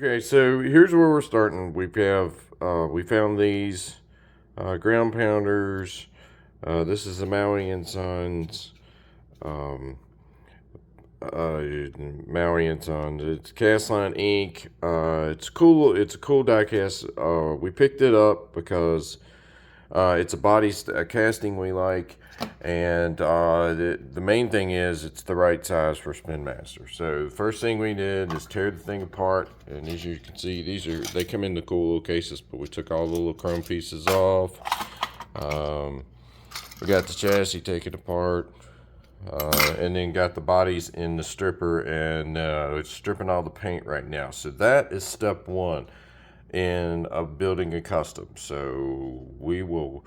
Okay, so here's where we're starting. We found these ground pounders. This is the Maui and Sons. Um, Maui and Sons. It's cast line ink. It's cool. It's a cool die cast. We picked it up because it's a casting we like, and the main thing is it's the right size for Spin Master. So the first thing we did is tear the thing apart, and as you can see, they come in the cool little cases, but we took all the little chrome pieces off. We got the chassis taken apart, and then got the bodies in the stripper, and it's stripping all the paint right now. So that is step one in building a custom. So we will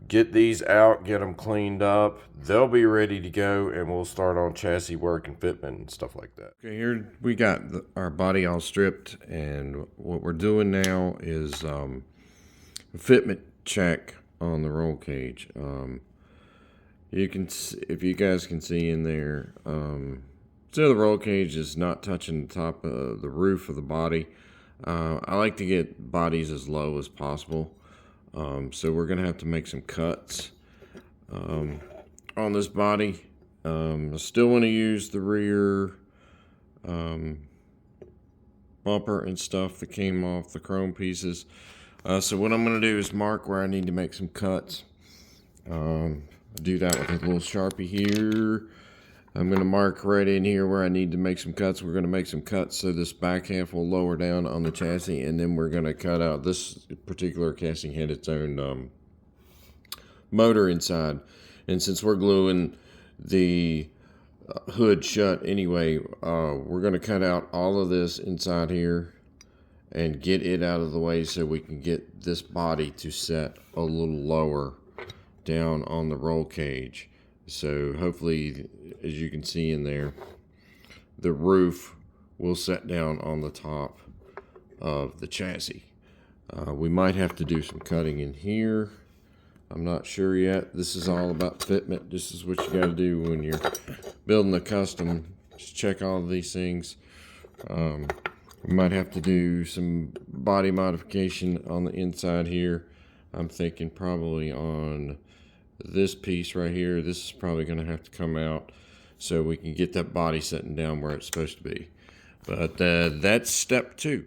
get these out, get them cleaned up. They'll be ready to go, and we'll start on chassis work and fitment and stuff like that. Okay, here we got our body all stripped, and what we're doing now is a fitment check on the roll cage. You can, if you guys can see in there, so the roll cage is not touching the top of the roof of the body. I like to get bodies as low as possible, so we're gonna have to make some cuts on this body. I still want to use the rear bumper and stuff that came off the chrome pieces. So what I'm gonna do is mark where I need to make some cuts. Do that with a little Sharpie here. I'm going to mark right in here where I need to make some cuts. We're going to make some cuts so this back half will lower down on the chassis, and then we're going to cut out this particular casting had its own motor inside. And since we're gluing the hood shut anyway, we're going to cut out all of this inside here and get it out of the way so we can get this body to set a little lower down on the roll cage. So hopefully, as you can see in there, the roof will set down on the top of the chassis. We might have to do some cutting in here. I'm not sure yet. This is all about fitment. This is what you got to do when you're building a custom. Just check all of these things. We might have to do some body modification on the inside here. I'm thinking probably on this piece right here. This is probably going to have to come out so we can get that body sitting down where it's supposed to be. But that's step two.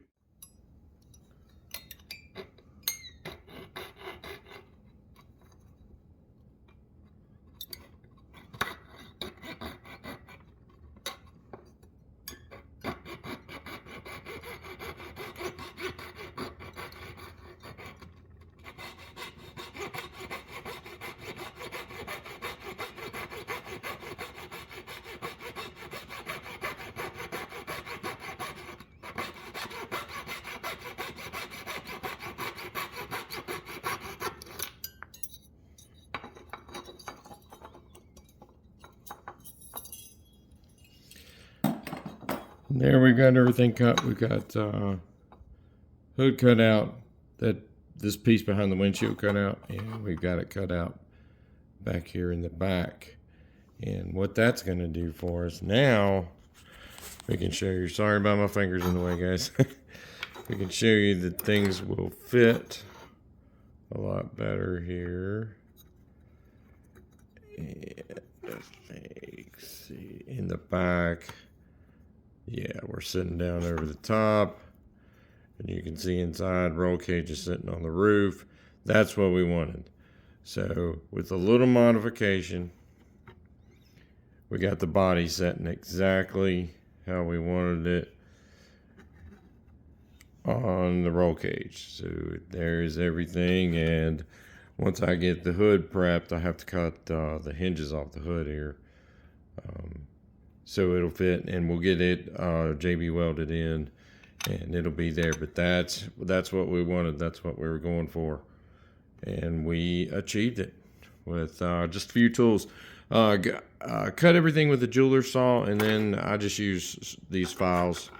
There we got everything cut. We got hood cut out, this piece behind the windshield cut out, and we've got it cut out back here in the back. And what that's going to do for us now, we can show you. Sorry about my fingers in the way, guys. We can show you that things will fit a lot better here. And see in the back. Yeah, we're sitting down over the top, and you can see inside roll cage is sitting on the roof. That's what we wanted. So with a little modification, we got the body setting exactly how we wanted it on the roll cage. So there's everything, and once I get the hood prepped, I have to cut the hinges off the hood here. So it'll fit, and we'll get it JB welded in, and it'll be there. But that's what we wanted. That's what we were going for, and we achieved it with just a few tools. Cut everything with a jeweler saw, and then I just use these files,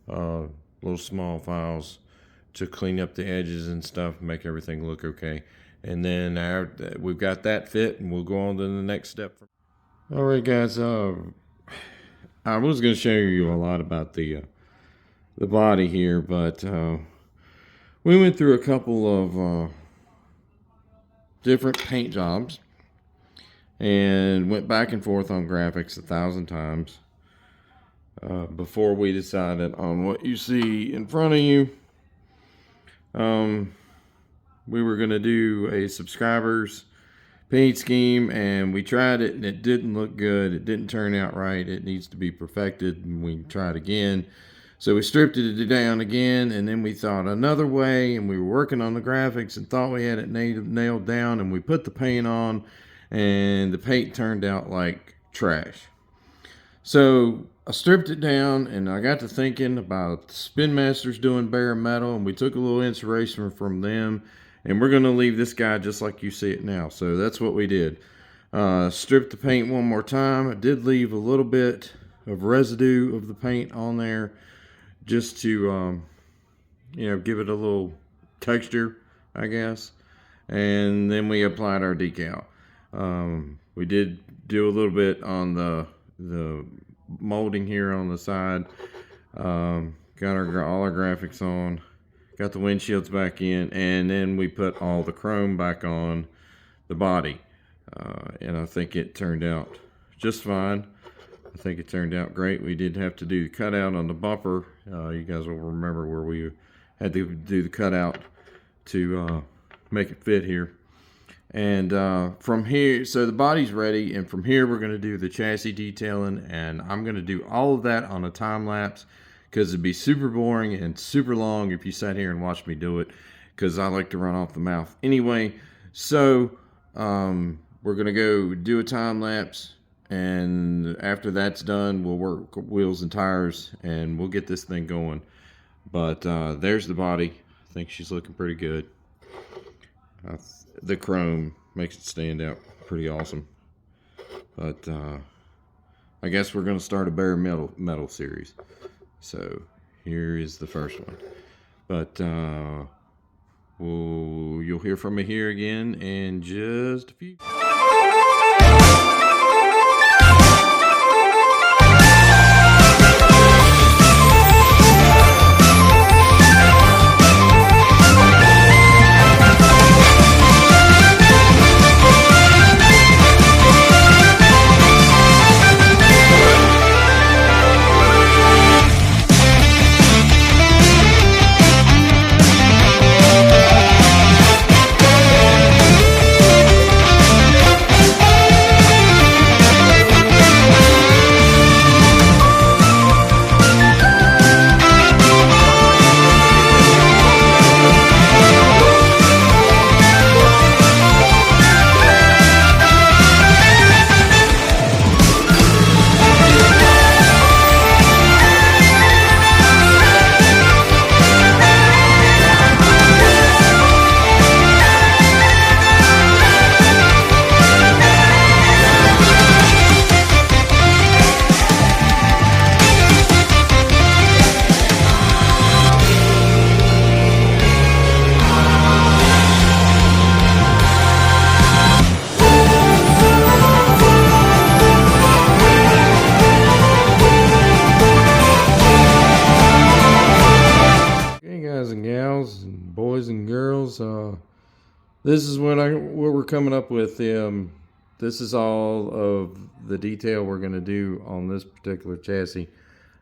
little small files, to clean up the edges and stuff, make everything look okay. And then we've got that fit, and we'll go on to the next step. All right, guys. I was going to show you a lot about the the body here, but we went through a couple of different paint jobs and went back and forth on graphics 1,000 times before we decided on what you see in front of you. We were going to do a subscribers paint scheme, and we tried it and it didn't look good. It didn't turn out right. It needs to be perfected, and we tried again. So we stripped it down again, and then we thought another way, and we were working on the graphics and thought we had it nailed down, and we put the paint on, and the paint turned out like trash. So I stripped it down, and I got to thinking about Spin Masters doing bare metal, and we took a little inspiration from them, and we're going to leave this guy just like you see it now. So that's what we did. Stripped the paint one more time. I did leave a little bit of residue of the paint on there, just to give it a little texture, I guess. And then we applied our decal. We did do a little bit on the molding here on the side. Got all our graphics on, got the windshields back in, and then we put all the chrome back on the body. And I think it turned out just fine. I think it turned out great. We did have to do the cutout on the bumper. You guys will remember where we had to do the cutout to make it fit here. And from here, so the body's ready, and from here we're going to do the chassis detailing, and I'm going to do all of that on a time lapse, because it'd be super boring and super long if you sat here and watched me do it, because I like to run off the mouth anyway. So we're going to go do a time lapse, and after that's done, we'll work wheels and tires, and we'll get this thing going. But there's the body. I think she's looking pretty good. The chrome makes it stand out pretty awesome. But I guess we're going to start a bare metal series. So here is the first one. But you'll hear from me here again in just a few. Boys and girls, this is what we're coming up with. This is all of the detail we're going to do on this particular chassis,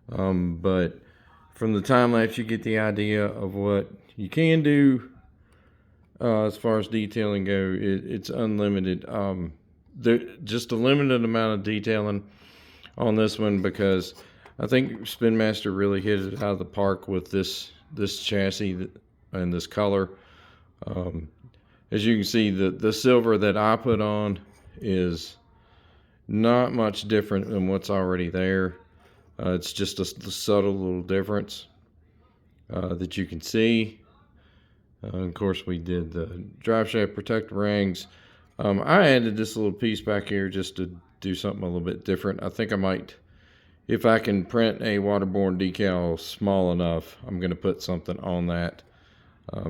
but from the time lapse you get the idea of what you can do as far as detailing go. It's unlimited. Just a limited amount of detailing on this one, because I think Spin Master really hit it out of the park with this chassis and this color. As you can see, the silver that I put on is not much different than what's already there. It's just a subtle little difference that you can see. Of course, we did the drive shaft protector rings. I added this little piece back here just to do something a little bit different. I think I might, if I can print a waterborne decal small enough, I'm going to put something on that,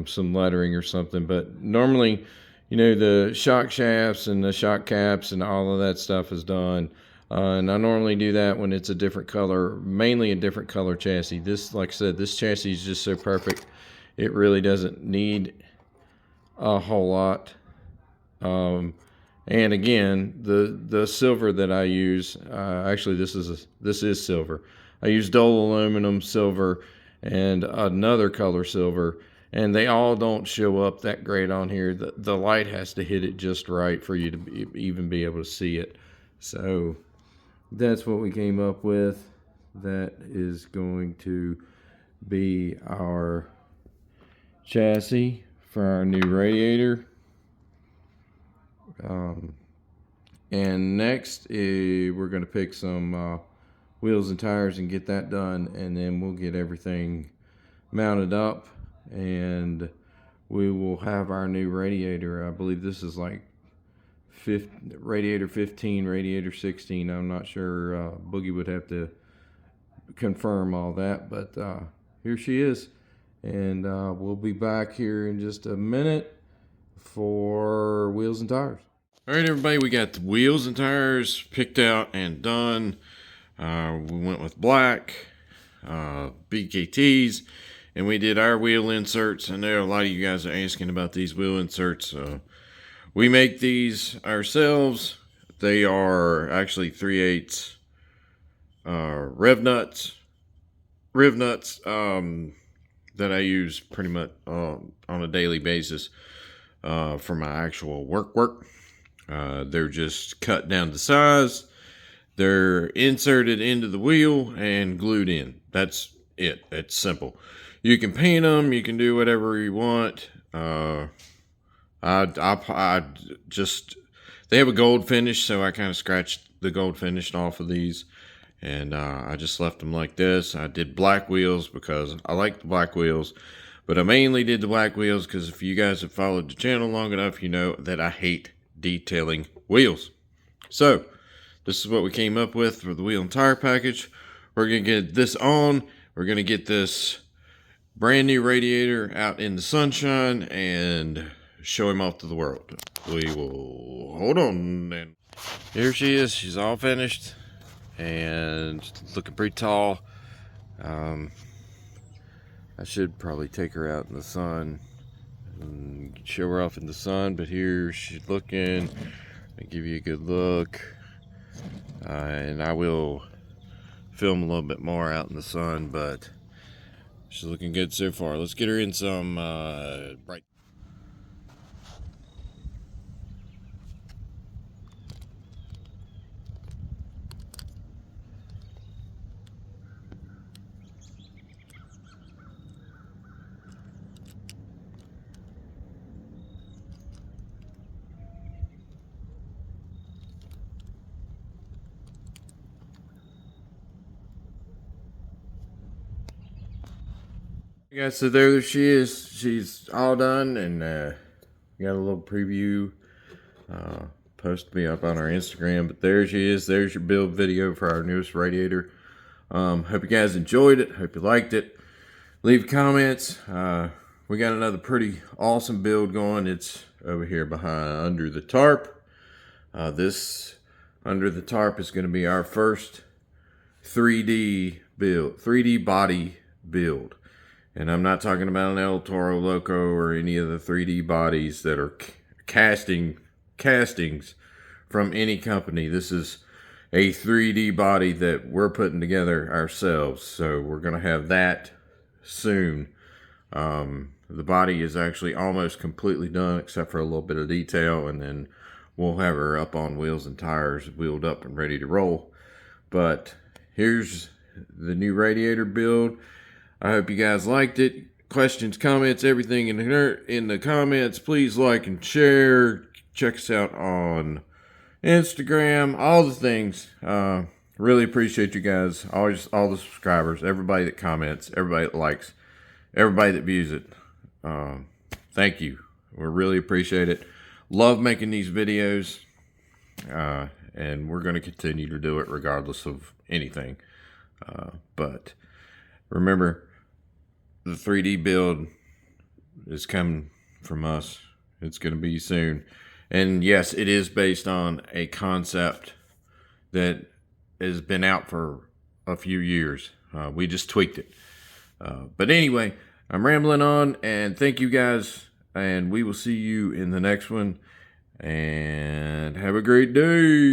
some lettering or something. But normally, you know, the shock shafts and the shock caps and all of that stuff is done. And I normally do that when it's a different color, mainly a different color chassis. This, like I said, this chassis is just so perfect. It really doesn't need a whole lot. And again, the silver that I use, actually this is silver. I use dull aluminum silver and another color silver, and they all don't show up that great on here. The light has to hit it just right for you to even be able to see it. So that's what we came up with. That is going to be our chassis for our new radiator. And next we're going to pick some wheels and tires and get that done, and then we'll get everything mounted up and we will have our new radiator. I believe this is like radiator 15, radiator 16. I'm not sure. Boogie would have to confirm all that, but here she is, and we'll be back here in just a minute for wheels and tires. All right, everybody, we got the wheels and tires picked out and done. We went with black BKTs, and we did our wheel inserts. I know a lot of you guys are asking about these wheel inserts. We make these ourselves. They are actually 3/8 rev nuts that I use pretty much on a daily basis for my actual work. They're just cut down to size. They're inserted into the wheel and glued in. That's it. It's simple. You can paint them. You can do whatever you want. I just, they have a gold finish, so I kind of scratched the gold finish off of these, and I just left them like this. I did black wheels because I like the black wheels, but I mainly did the black wheels because if you guys have followed the channel long enough, you know that I hate detailing wheels. So this is what we came up with for the wheel and tire package. We're going to get this on. We're going to get this brand new radiator out in the sunshine and show him off to the world. We will hold on. And here she is. She's all finished and looking pretty tall. I should probably take her out in the sun and show her off in the sun, but here she's looking. I'll give you a good look, and I will film a little bit more out in the sun, but she's looking good so far. Let's get her in some bright. Yeah, so there she is. She's all done, and got a little preview post to be up on our Instagram. But there she is. There's your build video for our newest radiator. Hope you guys enjoyed it. Hope you liked it. Leave comments. We got another pretty awesome build going. It's over here behind under the tarp. This under the tarp is going to be our first 3D build, 3D body build. And I'm not talking about an El Toro Loco or any of the 3D bodies that are castings from any company. This is a 3D body that we're putting together ourselves. So we're going to have that soon. The body is actually almost completely done except for a little bit of detail, and then we'll have her up on wheels and tires, wheeled up and ready to roll. But here's the new radiator build. I hope you guys liked it. Questions, comments, everything in the comments. Please like and share. Check us out on Instagram, all the things. Really appreciate you guys, all the subscribers, everybody that comments, everybody that likes, everybody that views it. Thank you. We really appreciate it. Love making these videos, and we're going to continue to do it regardless of anything. But remember, the 3D build is coming from us. It's going to be soon. And yes, it is based on a concept that has been out for a few years. We just tweaked it. But anyway, I'm rambling on, and thank you guys, and we will see you in the next one, and have a great day.